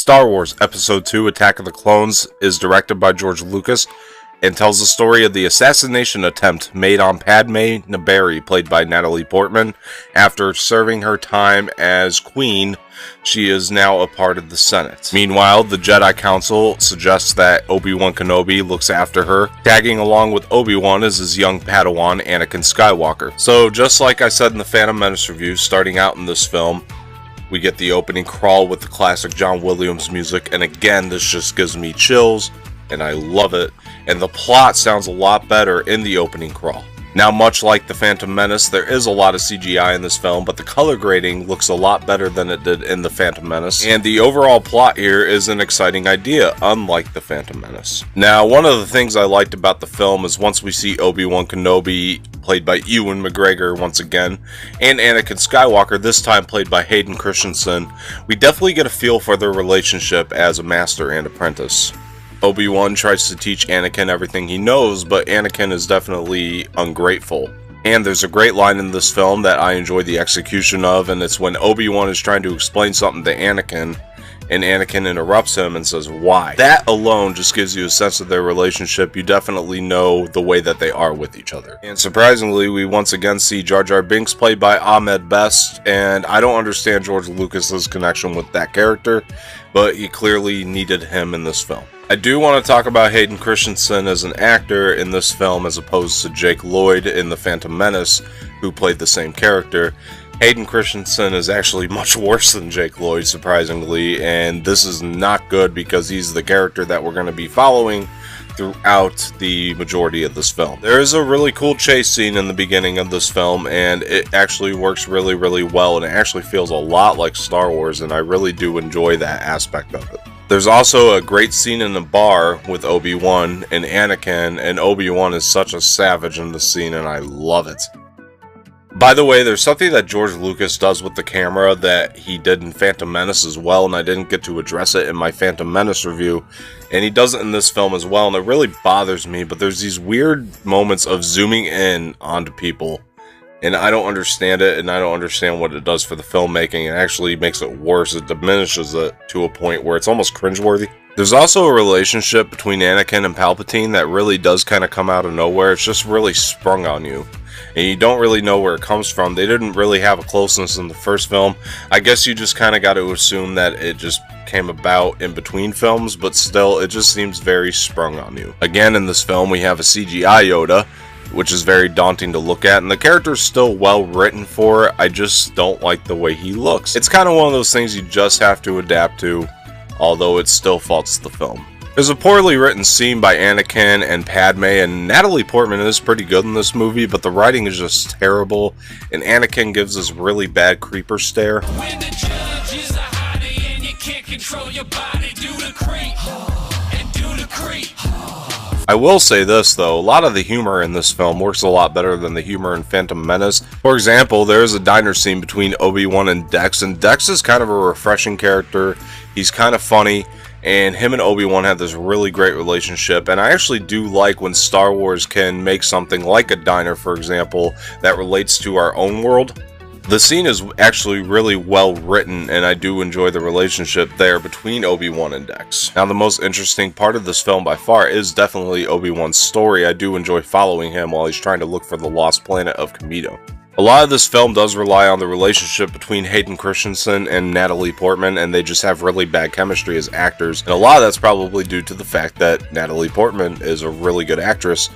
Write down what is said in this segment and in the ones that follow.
Star Wars Episode 2 Attack of the Clones is directed by George Lucas and tells the story of the assassination attempt made on Padmé Naberrie, played by Natalie Portman. After serving her time as Queen, she is now a part of the Senate. Meanwhile, the Jedi Council suggests that Obi-Wan Kenobi looks after her. Tagging along with Obi-Wan is his young Padawan, Anakin Skywalker. So, just like I said in the Phantom Menace review, starting out in this film, we get the opening crawl with the classic John Williams music, and again, this just gives me chills, and I love it. And the plot sounds a lot better in the opening crawl. Now, much like the Phantom Menace, there is a lot of CGI in this film, but the color grading looks a lot better than it did in the Phantom Menace. And the overall plot here is an exciting idea, unlike the Phantom Menace. Now, one of the things I liked about the film is once we see Obi-Wan Kenobi, played by Ewan McGregor once again, and Anakin Skywalker, this time played by Hayden Christensen, we definitely get a feel for their relationship as a master and apprentice. Obi-Wan tries to teach Anakin everything he knows, but Anakin is definitely ungrateful. And there's a great line in this film that I enjoy the execution of, and it's when Obi-Wan is trying to explain something to Anakin, and Anakin interrupts him and says, "Why?" That alone just gives you a sense of their relationship. You definitely know the way that they are with each other. And surprisingly, we once again see Jar Jar Binks played by Ahmed Best, and I don't understand George Lucas's connection with that character, but he clearly needed him in this film. I do want to talk about Hayden Christensen as an actor in this film as opposed to Jake Lloyd in The Phantom Menace, who played the same character. Hayden Christensen is actually much worse than Jake Lloyd, surprisingly, and this is not good because he's the character that we're going to be following throughout the majority of this film. There is a really cool chase scene in the beginning of this film, and it actually works really, really well, and it actually feels a lot like Star Wars, and I really do enjoy that aspect of it. There's also a great scene in the bar with Obi-Wan and Anakin, and Obi-Wan is such a savage in the scene, and I love it. By the way, there's something that George Lucas does with the camera that he did in Phantom Menace as well, and I didn't get to address it in my Phantom Menace review, and he does it in this film as well, and it really bothers me, but there's these weird moments of zooming in onto people, and I don't understand it, and I don't understand what it does for the filmmaking. It actually makes it worse. It diminishes it to a point where it's almost cringeworthy. There's also a relationship between Anakin and Palpatine that really does kind of come out of nowhere. It's just really sprung on you, and you don't really know where it comes from. They didn't really have a closeness in the first film. I guess you just kind of got to assume that it just came about in between films, but still, it just seems very sprung on you. Again, in this film, we have a CGI Yoda, which is very daunting to look at, and the character's still well written for it. I just don't like the way he looks. It's kind of one of those things you just have to adapt to, although it still faults the film. There's a poorly written scene by Anakin and Padme, and Natalie Portman is pretty good in this movie, but the writing is just terrible, and Anakin gives this really bad creeper stare. When the judge is a hottie and you can't control your body, do the creep and do the creep. I will say this though, a lot of the humor in this film works a lot better than the humor in Phantom Menace. For example, there is a diner scene between Obi-Wan and Dex is kind of a refreshing character. He's kind of funny, and him and Obi-Wan have this really great relationship, and I actually do like when Star Wars can make something like a diner, for example, that relates to our own world. The scene is actually really well written, and I do enjoy the relationship there between Obi-Wan and Dex. Now, the most interesting part of this film by far is definitely Obi-Wan's story. I do enjoy following him while he's trying to look for the lost planet of Kamino. A lot of this film does rely on the relationship between Hayden Christensen and Natalie Portman, and they just have really bad chemistry as actors. And a lot of that's probably due to the fact that Natalie Portman is a really good actress,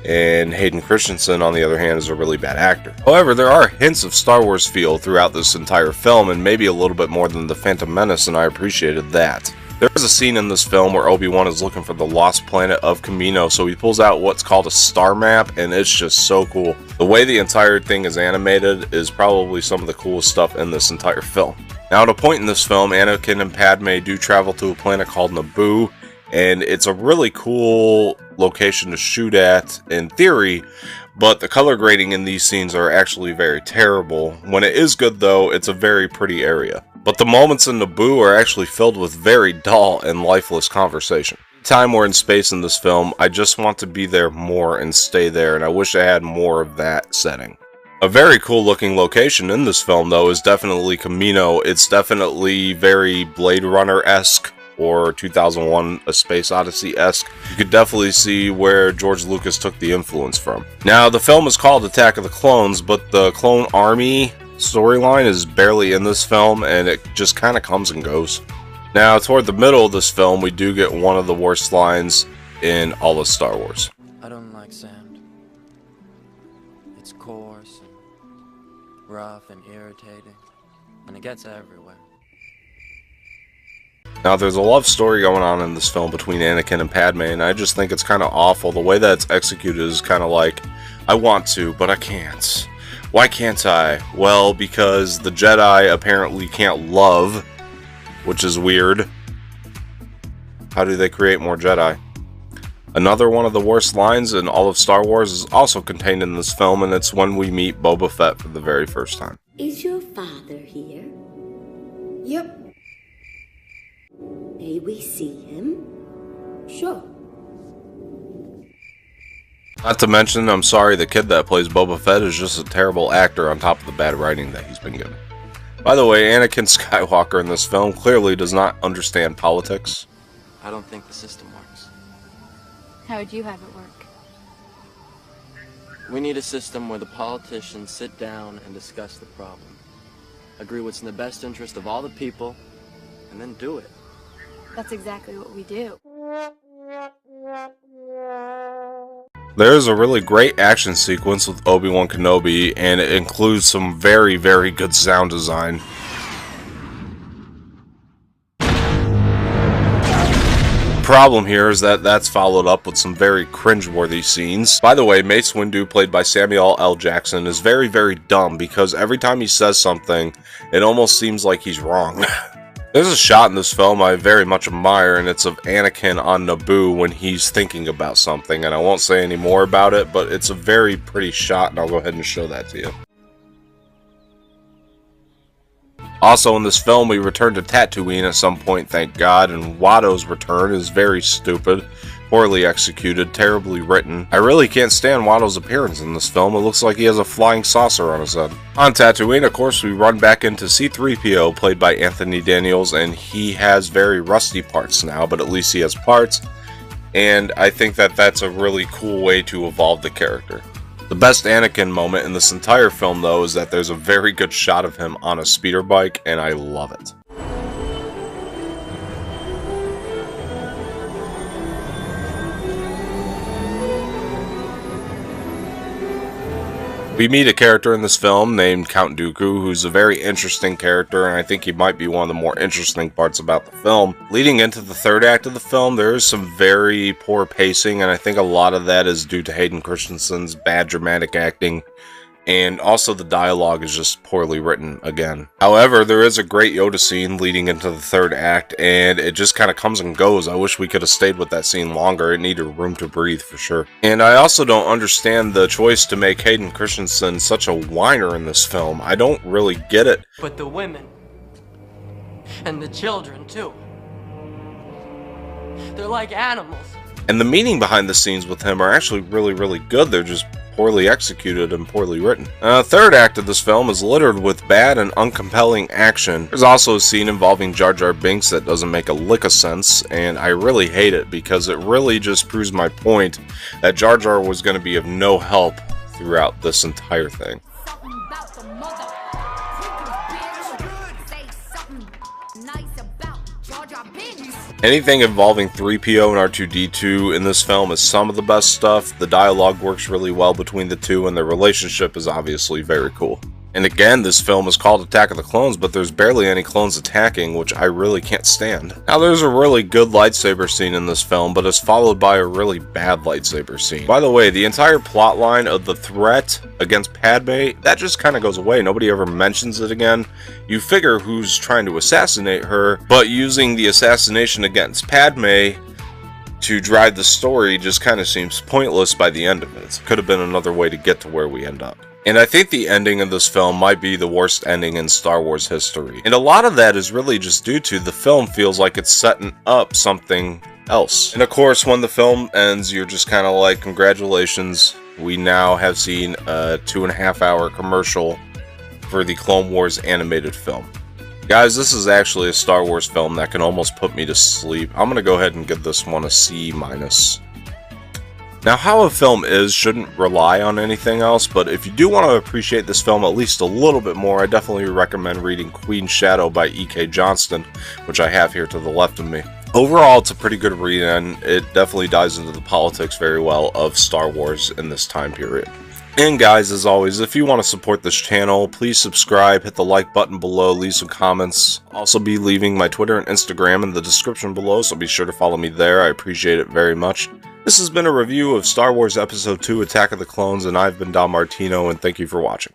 and Hayden Christensen, on the other hand, is a really bad actor. However, there are hints of Star Wars feel throughout this entire film, and maybe a little bit more than the Phantom Menace, and I appreciated that. There is a scene in this film where Obi-Wan is looking for the lost planet of Kamino, so he pulls out what's called a star map, and it's just so cool. The way the entire thing is animated is probably some of the coolest stuff in this entire film. Now, at a point in this film, Anakin and Padme do travel to a planet called Naboo, and it's a really cool location to shoot at, in theory, but the color grading in these scenes are actually very terrible. When it is good, though, it's a very pretty area. But the moments in Naboo are actually filled with very dull and lifeless conversation. Time we're in space in this film, I just want to be there more and stay there, and I wish I had more of that setting. A very cool looking location in this film, though, is definitely Kamino. It's definitely very Blade Runner-esque. or 2001 A Space Odyssey-esque, you could definitely see where George Lucas took the influence from. Now, the film is called Attack of the Clones, but the Clone Army storyline is barely in this film, and it just kind of comes and goes. Now, toward the middle of this film, we do get one of the worst lines in all of Star Wars. I don't like sand. It's coarse and rough and irritating, and it gets everywhere. Now, there's a love story going on in this film between Anakin and Padme, and I just think it's kind of awful. The way that it's executed is kind of like, I want to, but I can't. Why can't I? Well, because the Jedi apparently can't love, which is weird. How do they create more Jedi? Another one of the worst lines in all of Star Wars is also contained in this film, and it's when we meet Boba Fett for the very first time. Is your father here? Yep. May we see him? Sure. Not to mention, I'm sorry, the kid that plays Boba Fett is just a terrible actor on top of the bad writing that he's been given. By the way, Anakin Skywalker in this film clearly does not understand politics. I don't think the system works. How would you have it work? We need a system where the politicians sit down and discuss the problem, agree what's in the best interest of all the people, and then do it. That's exactly what we do. There is a really great action sequence with Obi-Wan Kenobi, and it includes some very, very good sound design. Problem here is that that's followed up with some very cringeworthy scenes. By the way, Mace Windu, played by Samuel L. Jackson, is very, very dumb because every time he says something, it almost seems like he's wrong. There's a shot in this film I very much admire, and it's of Anakin on Naboo when he's thinking about something, and I won't say any more about it, but it's a very pretty shot, and I'll go ahead and show that to you. Also, in this film, we return to Tatooine at some point, thank God, and Watto's return is very stupid, poorly executed, terribly written. I really can't stand Watto's appearance in this film. It looks like he has a flying saucer on his head. On Tatooine, of course, we run back into C-3PO, played by Anthony Daniels, and he has very rusty parts now, but at least he has parts, and I think that that's a really cool way to evolve the character. The best Anakin moment in this entire film, though, is that there's a very good shot of him on a speeder bike, and I love it. We meet a character in this film named Count Dooku, who's a very interesting character, and I think he might be one of the more interesting parts about the film. Leading into the third act of the film, there is some very poor pacing, and I think a lot of that is due to Hayden Christensen's bad dramatic acting, and also the dialogue is just poorly written again. However, there is a great Yoda scene leading into the third act, and it just kind of comes and goes. I wish we could have stayed with that scene longer. It needed room to breathe for sure. And I also don't understand the choice to make Hayden Christensen such a whiner in this film. I don't really get it. But the women, and the children too, they're like animals. And the meaning behind the scenes with him are actually really, really good. They're just poorly executed and poorly written. Third act of this film is littered with bad and uncompelling action. There's also a scene involving Jar Jar Binks that doesn't make a lick of sense, and I really hate it because it really just proves my point that Jar Jar was going to be of no help throughout this entire thing. Anything involving 3PO and R2-D2 in this film is some of the best stuff. The dialogue works really well between the two, and their relationship is obviously very cool. And again, this film is called Attack of the Clones, but there's barely any clones attacking, which I really can't stand. Now, there's a really good lightsaber scene in this film, but it's followed by a really bad lightsaber scene. By the way, the entire plot line of the threat against Padme, that just kind of goes away. Nobody ever mentions it again. You figure who's trying to assassinate her, but using the assassination against Padme to drive the story just kind of seems pointless by the end of it. Could have been another way to get to where we end up. And I think the ending of this film might be the worst ending in Star Wars history. And a lot of that is really just due to the film feels like it's setting up something else. And of course, when the film ends, you're just kind of like, congratulations, we now have seen a 2.5-hour commercial for the Clone Wars animated film. Guys, this is actually a Star Wars film that can almost put me to sleep. I'm going to go ahead and give this one a C-. Now, how a film is shouldn't rely on anything else, but if you do want to appreciate this film at least a little bit more, I definitely recommend reading Queen's Shadow by E.K. Johnston, which I have here to the left of me. Overall, it's a pretty good read, and it definitely dives into the politics very well of Star Wars in this time period. And guys, as always, if you want to support this channel, please subscribe, hit the like button below, leave some comments. I'll also be leaving my Twitter and Instagram in the description below, so be sure to follow me there. I appreciate it very much. This has been a review of Star Wars Episode 2 Attack of the Clones, and I've been Don Martino, and thank you for watching.